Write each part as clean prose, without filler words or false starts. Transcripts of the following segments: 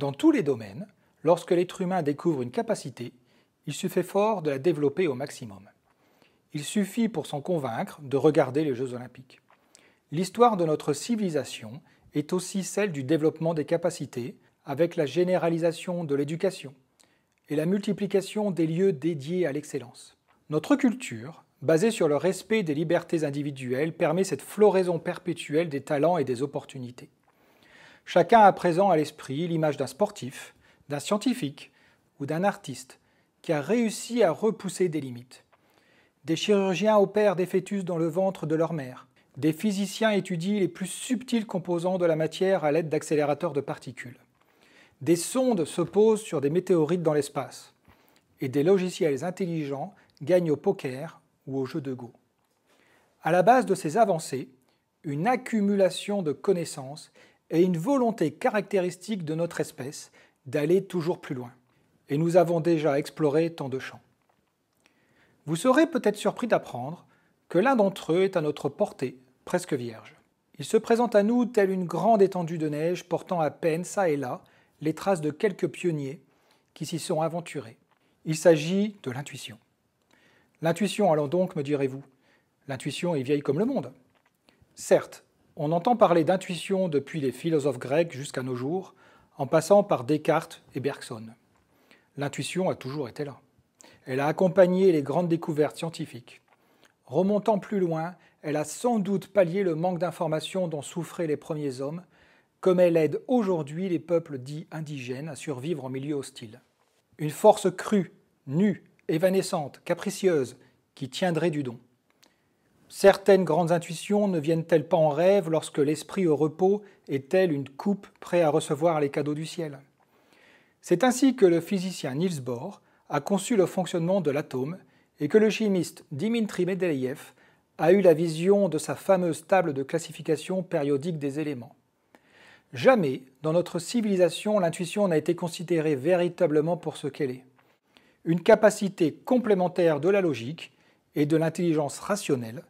Dans tous les domaines, lorsque l'être humain découvre une capacité, il se fait fort de la développer au maximum. Il suffit pour s'en convaincre de regarder les Jeux Olympiques. L'histoire de notre civilisation est aussi celle du développement des capacités avec la généralisation de l'éducation et la multiplication des lieux dédiés à l'excellence. Notre culture, basée sur le respect des libertés individuelles, permet cette floraison perpétuelle des talents et des opportunités. Chacun a présent à l'esprit l'image d'un sportif, d'un scientifique ou d'un artiste qui a réussi à repousser des limites. Des chirurgiens opèrent des fœtus dans le ventre de leur mère. Des physiciens étudient les plus subtils composants de la matière à l'aide d'accélérateurs de particules. Des sondes se posent sur des météorites dans l'espace. Et des logiciels intelligents gagnent au poker ou au jeu de Go. À la base de ces avancées, une accumulation de connaissances et une volonté caractéristique de notre espèce d'aller toujours plus loin. Et nous avons déjà exploré tant de champs. Vous serez peut-être surpris d'apprendre que l'un d'entre eux est à notre portée, presque vierge. Il se présente à nous telle une grande étendue de neige portant à peine, ça et là, les traces de quelques pionniers qui s'y sont aventurés. Il s'agit de l'intuition. L'intuition, allons donc, me direz-vous. L'intuition est vieille comme le monde. Certes, on entend parler d'intuition depuis les philosophes grecs jusqu'à nos jours, en passant par Descartes et Bergson. L'intuition a toujours été là. Elle a accompagné les grandes découvertes scientifiques. Remontant plus loin, elle a sans doute pallié le manque d'informations dont souffraient les premiers hommes, comme elle aide aujourd'hui les peuples dits indigènes à survivre en milieu hostile. Une force crue, nue, évanescente, capricieuse, qui tiendrait du don. Certaines grandes intuitions ne viennent-elles pas en rêve lorsque l'esprit au repos est tel une coupe prêt à recevoir les cadeaux du ciel? C'est ainsi que le physicien Niels Bohr a conçu le fonctionnement de l'atome et que le chimiste Dmitri Mendeleïev a eu la vision de sa fameuse table de classification périodique des éléments. Jamais, dans notre civilisation, l'intuition n'a été considérée véritablement pour ce qu'elle est. Une capacité complémentaire de la logique et de l'intelligence rationnelle,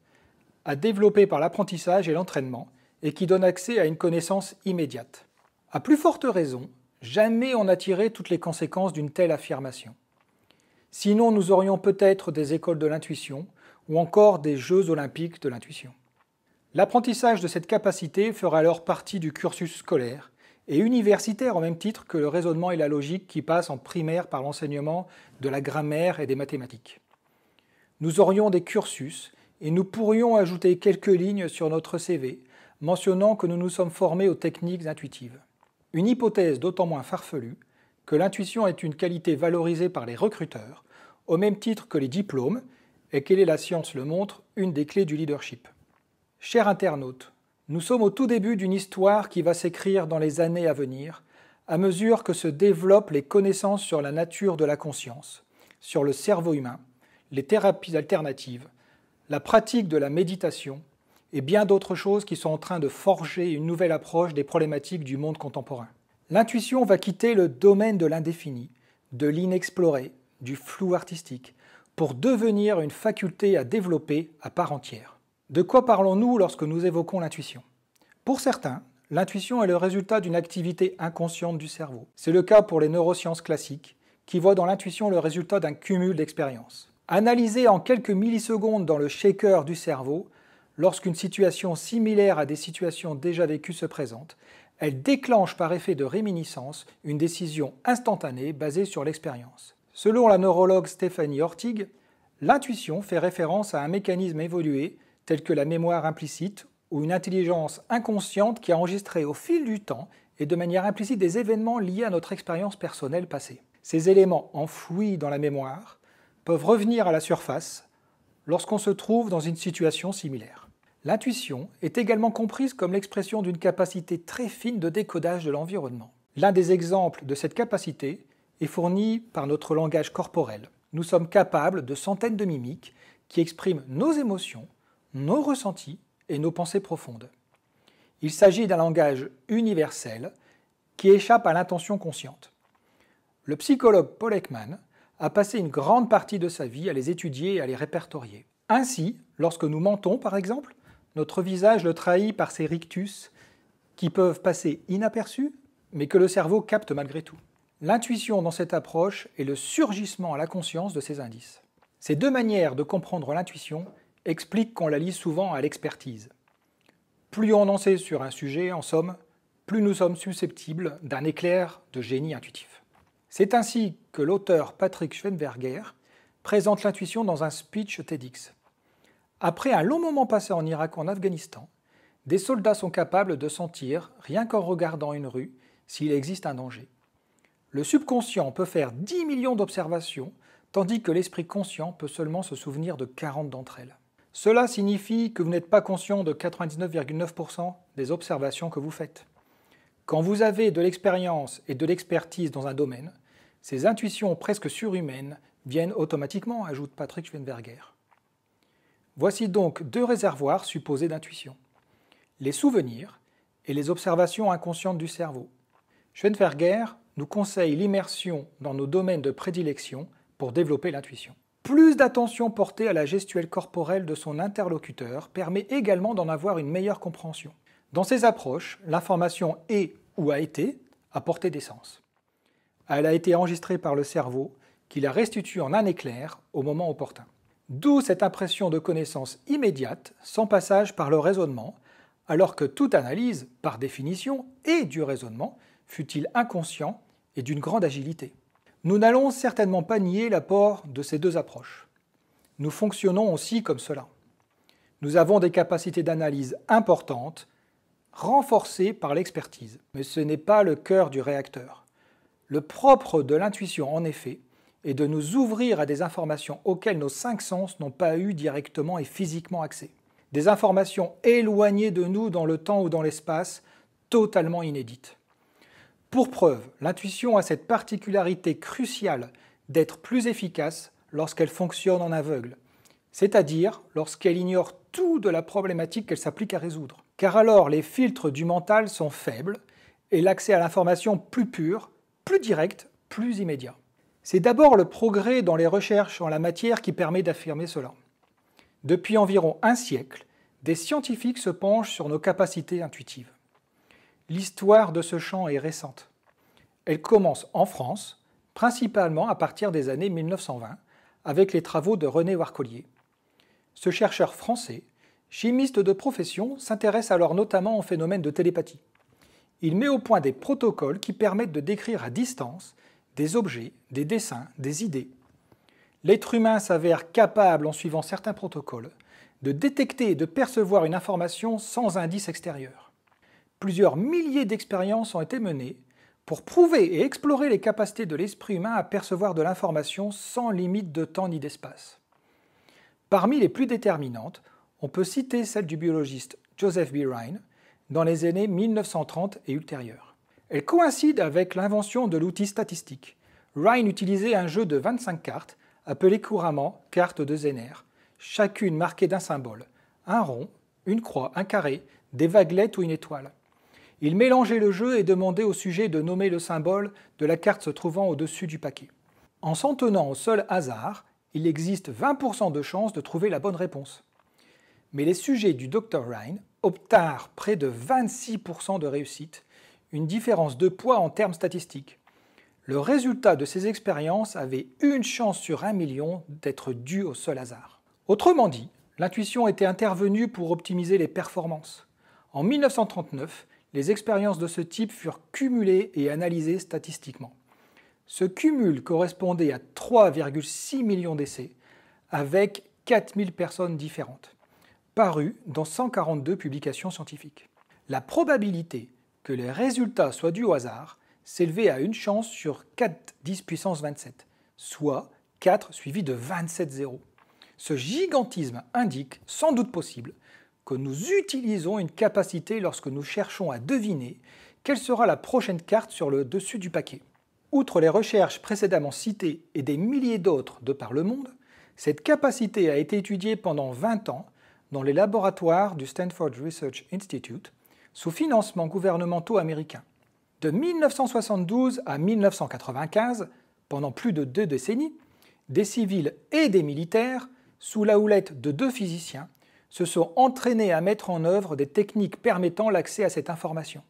à développer par l'apprentissage et l'entraînement, et qui donne accès à une connaissance immédiate. À plus forte raison, jamais on n'a tiré toutes les conséquences d'une telle affirmation. Sinon, nous aurions peut-être des écoles de l'intuition, ou encore des Jeux olympiques de l'intuition. L'apprentissage de cette capacité fera alors partie du cursus scolaire et universitaire au même titre que le raisonnement et la logique qui passent en primaire par l'enseignement de la grammaire et des mathématiques. Nous aurions des cursus et nous pourrions ajouter quelques lignes sur notre CV mentionnant que nous nous sommes formés aux techniques intuitives. Une hypothèse d'autant moins farfelue que l'intuition est une qualité valorisée par les recruteurs au même titre que les diplômes et qu'elle est, la science le montre, une des clés du leadership. Chers internautes, nous sommes au tout début d'une histoire qui va s'écrire dans les années à venir, à mesure que se développent les connaissances sur la nature de la conscience, sur le cerveau humain, les thérapies alternatives, la pratique de la méditation et bien d'autres choses qui sont en train de forger une nouvelle approche des problématiques du monde contemporain. L'intuition va quitter le domaine de l'indéfini, de l'inexploré, du flou artistique, pour devenir une faculté à développer à part entière. De quoi parlons-nous lorsque nous évoquons l'intuition? Pour certains, l'intuition est le résultat d'une activité inconsciente du cerveau. C'est le cas pour les neurosciences classiques, qui voient dans l'intuition le résultat d'un cumul d'expériences. Analysée en quelques millisecondes dans le shaker du cerveau, lorsqu'une situation similaire à des situations déjà vécues se présente, elle déclenche par effet de réminiscence une décision instantanée basée sur l'expérience. Selon la neurologue Stéphanie Ortig, l'intuition fait référence à un mécanisme évolué tel que la mémoire implicite ou une intelligence inconsciente qui a enregistré au fil du temps et de manière implicite des événements liés à notre expérience personnelle passée. Ces éléments enfouis dans la mémoire peuvent revenir à la surface lorsqu'on se trouve dans une situation similaire. L'intuition est également comprise comme l'expression d'une capacité très fine de décodage de l'environnement. L'un des exemples de cette capacité est fourni par notre langage corporel. Nous sommes capables de centaines de mimiques qui expriment nos émotions, nos ressentis et nos pensées profondes. Il s'agit d'un langage universel qui échappe à l'intention consciente. Le psychologue Paul Ekman a passé une grande partie de sa vie à les étudier et à les répertorier. Ainsi, lorsque nous mentons par exemple, notre visage le trahit par ces rictus qui peuvent passer inaperçus, mais que le cerveau capte malgré tout. L'intuition dans cette approche est le surgissement à la conscience de ces indices. Ces deux manières de comprendre l'intuition expliquent qu'on la lie souvent à l'expertise. Plus on en sait sur un sujet, en somme, plus nous sommes susceptibles d'un éclair de génie intuitif. C'est ainsi que l'auteur Patrick Schweinberger présente l'intuition dans un speech TEDx. Après un long moment passé en Irak ou en Afghanistan, des soldats sont capables de sentir, rien qu'en regardant une rue, s'il existe un danger. Le subconscient peut faire 10 millions d'observations, tandis que l'esprit conscient peut seulement se souvenir de 40 d'entre elles. Cela signifie que vous n'êtes pas conscient de 99,9% des observations que vous faites. Quand vous avez de l'expérience et de l'expertise dans un domaine, ces intuitions presque surhumaines viennent automatiquement, ajoute Patrick Schweinberger. Voici donc deux réservoirs supposés d'intuition: les souvenirs et les observations inconscientes du cerveau. Schweinberger nous conseille l'immersion dans nos domaines de prédilection pour développer l'intuition. Plus d'attention portée à la gestuelle corporelle de son interlocuteur permet également d'en avoir une meilleure compréhension. Dans ces approches, l'information est ou a été à portée des sens. Elle a été enregistrée par le cerveau qui la restitue en un éclair au moment opportun. D'où cette impression de connaissance immédiate, sans passage par le raisonnement, alors que toute analyse, par définition, est du raisonnement, fût-il inconscient et d'une grande agilité. Nous n'allons certainement pas nier l'apport de ces deux approches. Nous fonctionnons aussi comme cela. Nous avons des capacités d'analyse importantes, renforcées par l'expertise. Mais ce n'est pas le cœur du réacteur. Le propre de l'intuition, en effet, est de nous ouvrir à des informations auxquelles nos cinq sens n'ont pas eu directement et physiquement accès. Des informations éloignées de nous dans le temps ou dans l'espace, totalement inédites. Pour preuve, l'intuition a cette particularité cruciale d'être plus efficace lorsqu'elle fonctionne en aveugle, c'est-à-dire lorsqu'elle ignore tout de la problématique qu'elle s'applique à résoudre. Car alors les filtres du mental sont faibles et l'accès à l'information plus pure, plus direct, plus immédiat. C'est d'abord le progrès dans les recherches en la matière qui permet d'affirmer cela. Depuis environ un siècle, des scientifiques se penchent sur nos capacités intuitives. L'histoire de ce champ est récente. Elle commence en France, principalement à partir des années 1920, avec les travaux de René Warcolier. Ce chercheur français, chimiste de profession, s'intéresse alors notamment au phénomène de télépathie. Il met au point des protocoles qui permettent de décrire à distance des objets, des dessins, des idées. L'être humain s'avère capable, en suivant certains protocoles, de détecter et de percevoir une information sans indice extérieur. Plusieurs milliers d'expériences ont été menées pour prouver et explorer les capacités de l'esprit humain à percevoir de l'information sans limite de temps ni d'espace. Parmi les plus déterminantes, on peut citer celle du biologiste Joseph B. Rhine dans les années 1930 et ultérieures. Elle coïncide avec l'invention de l'outil statistique. Rhine utilisait un jeu de 25 cartes, appelé couramment cartes de Zener, chacune marquée d'un symbole, un rond, une croix, un carré, des vaguelettes ou une étoile. Il mélangeait le jeu et demandait au sujet de nommer le symbole de la carte se trouvant au-dessus du paquet. En s'en tenant au seul hasard, il existe 20% de chances de trouver la bonne réponse. Mais les sujets du Dr Rhine obtinrent près de 26% de réussite, une différence de poids en termes statistiques. Le résultat de ces expériences avait une chance sur 1 million d'être dû au seul hasard. Autrement dit, l'intuition était intervenue pour optimiser les performances. En 1939, les expériences de ce type furent cumulées et analysées statistiquement. Ce cumul correspondait à 3,6 millions d'essais, avec 4000 personnes différentes, parus dans 142 publications scientifiques. La probabilité que les résultats soient dus au hasard s'élevait à une chance sur 4 10 puissance 27, soit 4 suivi de 27 zéros. Ce gigantisme indique, sans doute possible, que nous utilisons une capacité lorsque nous cherchons à deviner quelle sera la prochaine carte sur le dessus du paquet. Outre les recherches précédemment citées et des milliers d'autres de par le monde, cette capacité a été étudiée pendant 20 ans dans les laboratoires du Stanford Research Institute sous financement gouvernementaux américains. De 1972 à 1995, pendant plus de 2 décennies, des civils et des militaires, sous la houlette de 2 physiciens, se sont entraînés à mettre en œuvre des techniques permettant l'accès à cette information.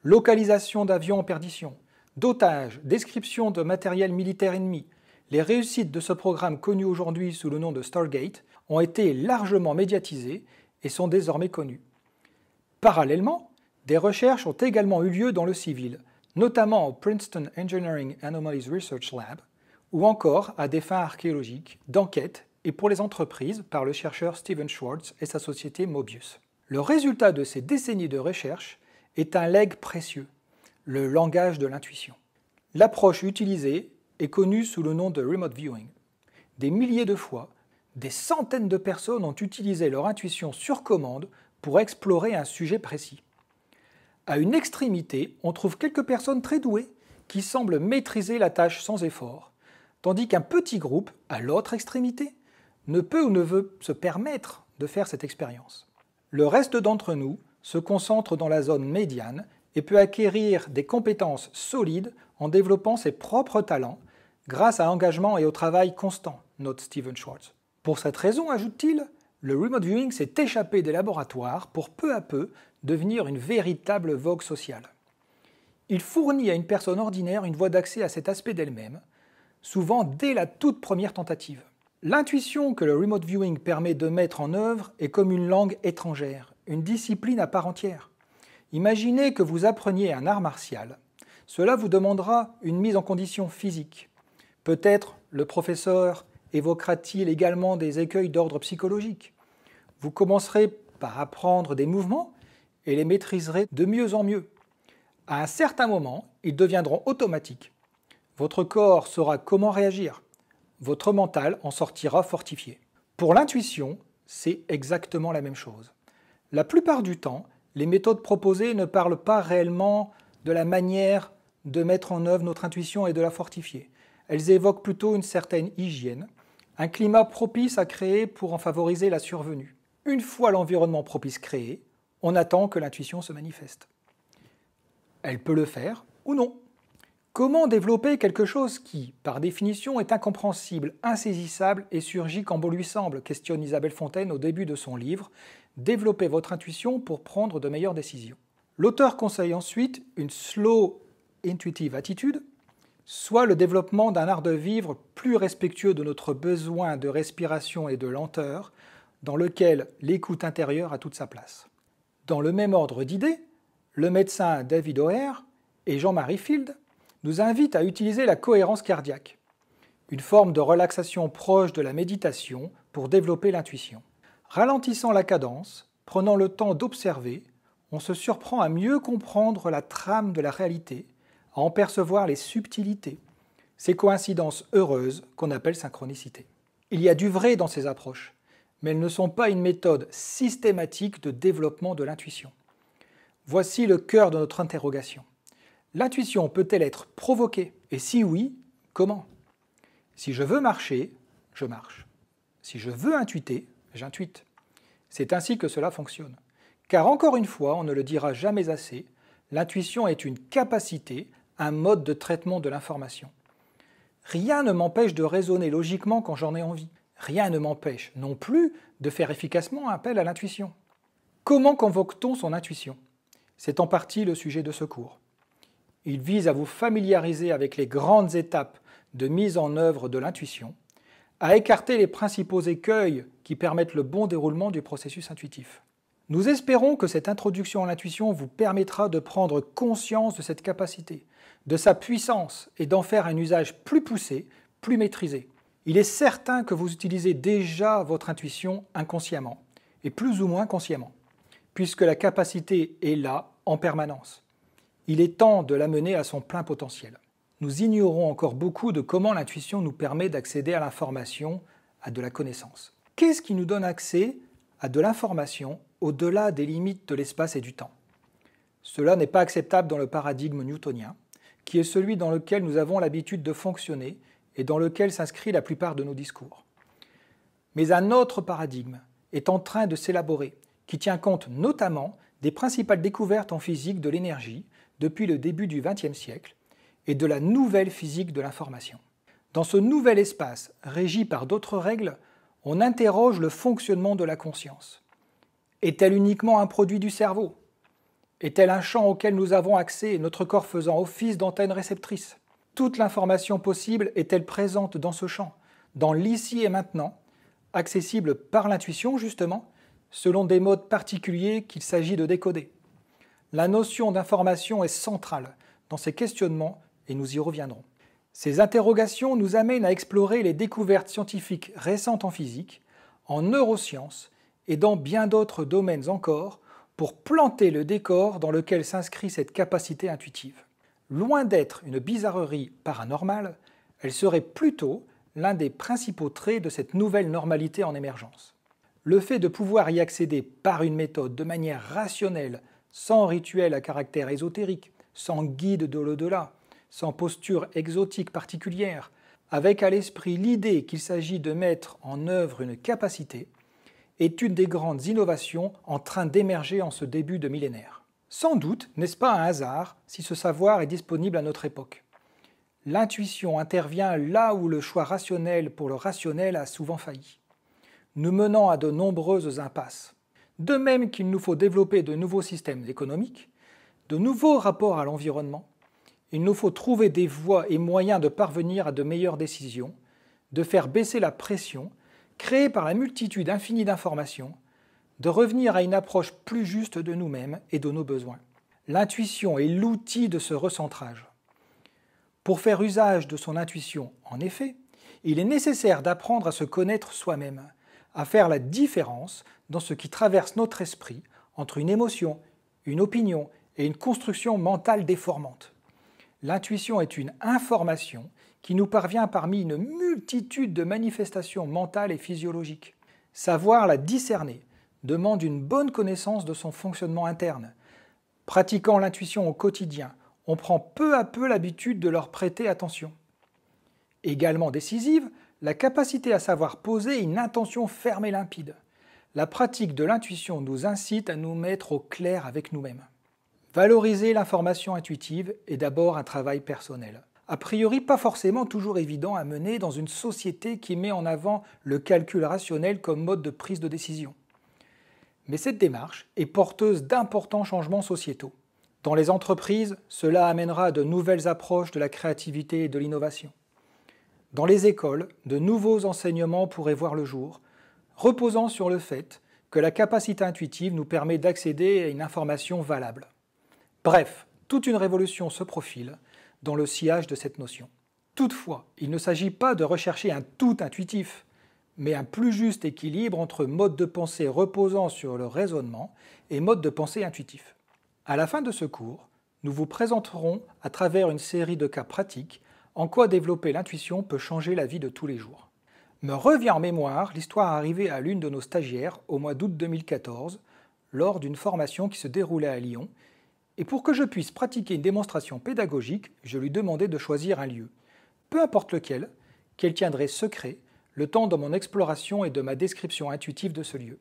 localisation d'avions en perdition, d'otages, description de matériel militaire ennemi. Les réussites de ce programme connu aujourd'hui sous le nom de Stargate ont été largement médiatisées et sont désormais connues. Parallèlement, des recherches ont également eu lieu dans le civil, notamment au Princeton Engineering Anomalies Research Lab, ou encore à des fins archéologiques, d'enquête et pour les entreprises par le chercheur Stephen Schwartz et sa société Mobius. Le résultat de ces décennies de recherche est un legs précieux, le langage de l'intuition. L'approche utilisée est connue sous le nom de remote viewing. Des milliers de fois, des centaines de personnes ont utilisé leur intuition sur commande pour explorer un sujet précis. À une extrémité, on trouve quelques personnes très douées qui semblent maîtriser la tâche sans effort, tandis qu'un petit groupe, à l'autre extrémité, ne peut ou ne veut se permettre de faire cette expérience. Le reste d'entre nous se concentre dans la zone médiane et peut acquérir des compétences solides en développant ses propres talents grâce à l'engagement et au travail constant, note Stephen Schwartz. Pour cette raison, ajoute-t-il, le remote viewing s'est échappé des laboratoires pour peu à peu devenir une véritable vogue sociale. Il fournit à une personne ordinaire une voie d'accès à cet aspect d'elle-même, souvent dès la toute première tentative. L'intuition que le remote viewing permet de mettre en œuvre est comme une langue étrangère, une discipline à part entière. Imaginez que vous appreniez un art martial. Cela vous demandera une mise en condition physique. Peut-être le professeur évoquera-t-il également des écueils d'ordre psychologique. Vous commencerez par apprendre des mouvements et les maîtriserez de mieux en mieux. À un certain moment, ils deviendront automatiques. Votre corps saura comment réagir. Votre mental en sortira fortifié. Pour l'intuition, c'est exactement la même chose. La plupart du temps, les méthodes proposées ne parlent pas réellement de la manière de mettre en œuvre notre intuition et de la fortifier. Elles évoquent plutôt une certaine hygiène, un climat propice à créer pour en favoriser la survenue. Une fois l'environnement propice créé, on attend que l'intuition se manifeste. Elle peut le faire ou non. Comment développer quelque chose qui, par définition, est incompréhensible, insaisissable et surgit quand bon lui semble, questionne Isabelle Fontaine au début de son livre « Développez votre intuition pour prendre de meilleures décisions ». L'auteur conseille ensuite une slow intuitive attitude, soit le développement d'un art de vivre plus respectueux de notre besoin de respiration et de lenteur, dans lequel l'écoute intérieure a toute sa place. Dans le même ordre d'idées, le médecin David O'Hare et Jean-Marie Field nous invitent à utiliser la cohérence cardiaque, une forme de relaxation proche de la méditation pour développer l'intuition. Ralentissant la cadence, prenant le temps d'observer, on se surprend à mieux comprendre la trame de la réalité, à en percevoir les subtilités, ces coïncidences heureuses qu'on appelle synchronicité. Il y a du vrai dans ces approches, mais elles ne sont pas une méthode systématique de développement de l'intuition. Voici le cœur de notre interrogation. L'intuition peut-elle être provoquée? Et si oui, comment? Si je veux marcher, je marche. Si je veux intuiter, j'intuite. C'est ainsi que cela fonctionne. Car encore une fois, on ne le dira jamais assez, l'intuition est une capacité, un mode de traitement de l'information. Rien ne m'empêche de raisonner logiquement quand j'en ai envie. Rien ne m'empêche non plus de faire efficacement appel à l'intuition. Comment convoque-t-on son intuition? C'est en partie le sujet de ce cours. Il vise à vous familiariser avec les grandes étapes de mise en œuvre de l'intuition, à écarter les principaux écueils qui permettent le bon déroulement du processus intuitif. Nous espérons que cette introduction à l'intuition vous permettra de prendre conscience de cette capacité, de sa puissance et d'en faire un usage plus poussé, plus maîtrisé. Il est certain que vous utilisez déjà votre intuition inconsciemment, et plus ou moins consciemment, puisque la capacité est là en permanence. Il est temps de l'amener à son plein potentiel. Nous ignorons encore beaucoup de comment l'intuition nous permet d'accéder à l'information, à de la connaissance. Qu'est-ce qui nous donne accès à de l'information au-delà des limites de l'espace et du temps? Cela n'est pas acceptable dans le paradigme newtonien, qui est celui dans lequel nous avons l'habitude de fonctionner et dans lequel s'inscrit la plupart de nos discours. Mais un autre paradigme est en train de s'élaborer, qui tient compte notamment des principales découvertes en physique de l'énergie depuis le début du XXe siècle et de la nouvelle physique de l'information. Dans ce nouvel espace, régi par d'autres règles, on interroge le fonctionnement de la conscience. Est-elle uniquement un produit du cerveau? Est-elle un champ auquel nous avons accès, notre corps faisant office d'antenne réceptrice? Toute l'information possible est-elle présente dans ce champ, dans l'ici et maintenant, accessible par l'intuition justement, selon des modes particuliers qu'il s'agit de décoder? La notion d'information est centrale dans ces questionnements et nous y reviendrons. Ces interrogations nous amènent à explorer les découvertes scientifiques récentes en physique, en neurosciences et dans bien d'autres domaines encore pour planter le décor dans lequel s'inscrit cette capacité intuitive. Loin d'être une bizarrerie paranormale, elle serait plutôt l'un des principaux traits de cette nouvelle normalité en émergence. Le fait de pouvoir y accéder par une méthode de manière rationnelle, sans rituel à caractère ésotérique, sans guide de l'au-delà, sans posture exotique particulière, avec à l'esprit l'idée qu'il s'agit de mettre en œuvre une capacité, est une des grandes innovations en train d'émerger en ce début de millénaire. Sans doute n'est-ce pas un hasard si ce savoir est disponible à notre époque. L'intuition intervient là où le choix rationnel pour le rationnel a souvent failli, nous menant à de nombreuses impasses. De même qu'il nous faut développer de nouveaux systèmes économiques, de nouveaux rapports à l'environnement, il nous faut trouver des voies et moyens de parvenir à de meilleures décisions, de faire baisser la pression créée par la multitude infinie d'informations, de revenir à une approche plus juste de nous-mêmes et de nos besoins. L'intuition est l'outil de ce recentrage. Pour faire usage de son intuition, en effet, il est nécessaire d'apprendre à se connaître soi-même, à faire la différence dans ce qui traverse notre esprit entre une émotion, une opinion et une construction mentale déformante. L'intuition est une information qui nous parvient parmi une multitude de manifestations mentales et physiologiques. Savoir la discerner demande une bonne connaissance de son fonctionnement interne. Pratiquant l'intuition au quotidien, on prend peu à peu l'habitude de leur prêter attention. Également décisive, la capacité à savoir poser une intention ferme et limpide. La pratique de l'intuition nous incite à nous mettre au clair avec nous-mêmes. Valoriser l'information intuitive est d'abord un travail personnel. A priori pas forcément toujours évident à mener dans une société qui met en avant le calcul rationnel comme mode de prise de décision. Mais cette démarche est porteuse d'importants changements sociétaux. Dans les entreprises, cela amènera de nouvelles approches de la créativité et de l'innovation. Dans les écoles, de nouveaux enseignements pourraient voir le jour, reposant sur le fait que la capacité intuitive nous permet d'accéder à une information valable. Bref, toute une révolution se profile dans le sillage de cette notion. Toutefois, il ne s'agit pas de rechercher un tout intuitif, mais un plus juste équilibre entre mode de pensée reposant sur le raisonnement et mode de pensée intuitif. À la fin de ce cours, nous vous présenterons, à travers une série de cas pratiques, en quoi développer l'intuition peut changer la vie de tous les jours. Me revient en mémoire l'histoire arrivée à l'une de nos stagiaires au mois d'août 2014, lors d'une formation qui se déroulait à Lyon, et pour que je puisse pratiquer une démonstration pédagogique, je lui demandai de choisir un lieu, peu importe lequel, qu'elle tiendrait secret, le temps de mon exploration et de ma description intuitive de ce lieu.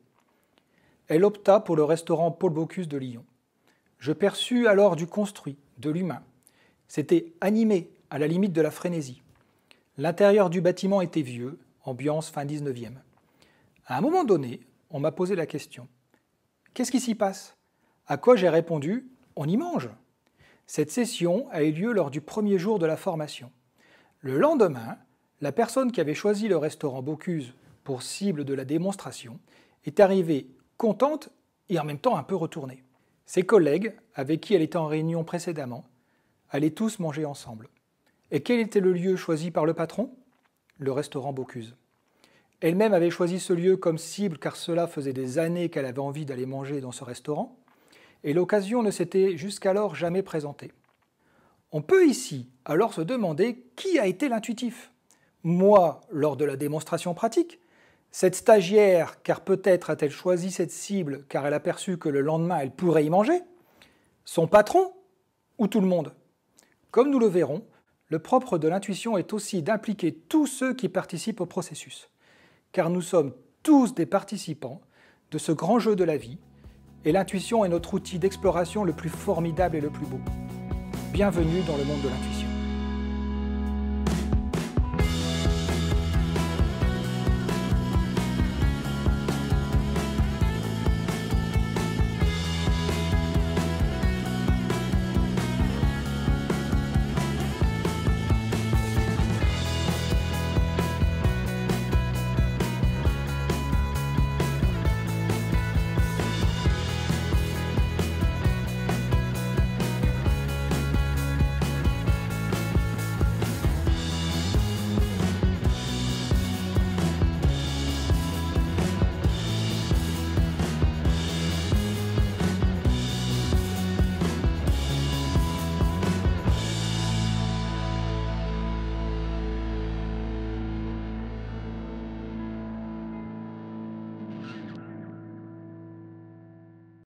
Elle opta pour le restaurant Paul Bocuse de Lyon. Je perçus alors du construit, de l'humain. C'était animé, à la limite de la frénésie. L'intérieur du bâtiment était vieux, ambiance fin 19e. À un moment donné, on m'a posé la question. « Qu'est-ce qui s'y passe ?» À quoi j'ai répondu « On y mange !» Cette session a eu lieu lors du premier jour de la formation. Le lendemain, la personne qui avait choisi le restaurant Bocuse pour cible de la démonstration est arrivée contente et en même temps un peu retournée. Ses collègues, avec qui elle était en réunion précédemment, allaient tous manger ensemble. Et quel était le lieu choisi par le patron ? Le restaurant Bocuse. Elle-même avait choisi ce lieu comme cible car cela faisait des années qu'elle avait envie d'aller manger dans ce restaurant, et l'occasion ne s'était jusqu'alors jamais présentée. On peut ici alors se demander qui a été l'intuitif ? Moi, lors de la démonstration pratique ? Cette stagiaire, car peut-être a-t-elle choisi cette cible car elle a perçu que le lendemain elle pourrait y manger ? Son patron ? Ou tout le monde ? Comme nous le verrons, le propre de l'intuition est aussi d'impliquer tous ceux qui participent au processus, car nous sommes tous des participants de ce grand jeu de la vie, et l'intuition est notre outil d'exploration le plus formidable et le plus beau. Bienvenue dans le monde de l'intuition.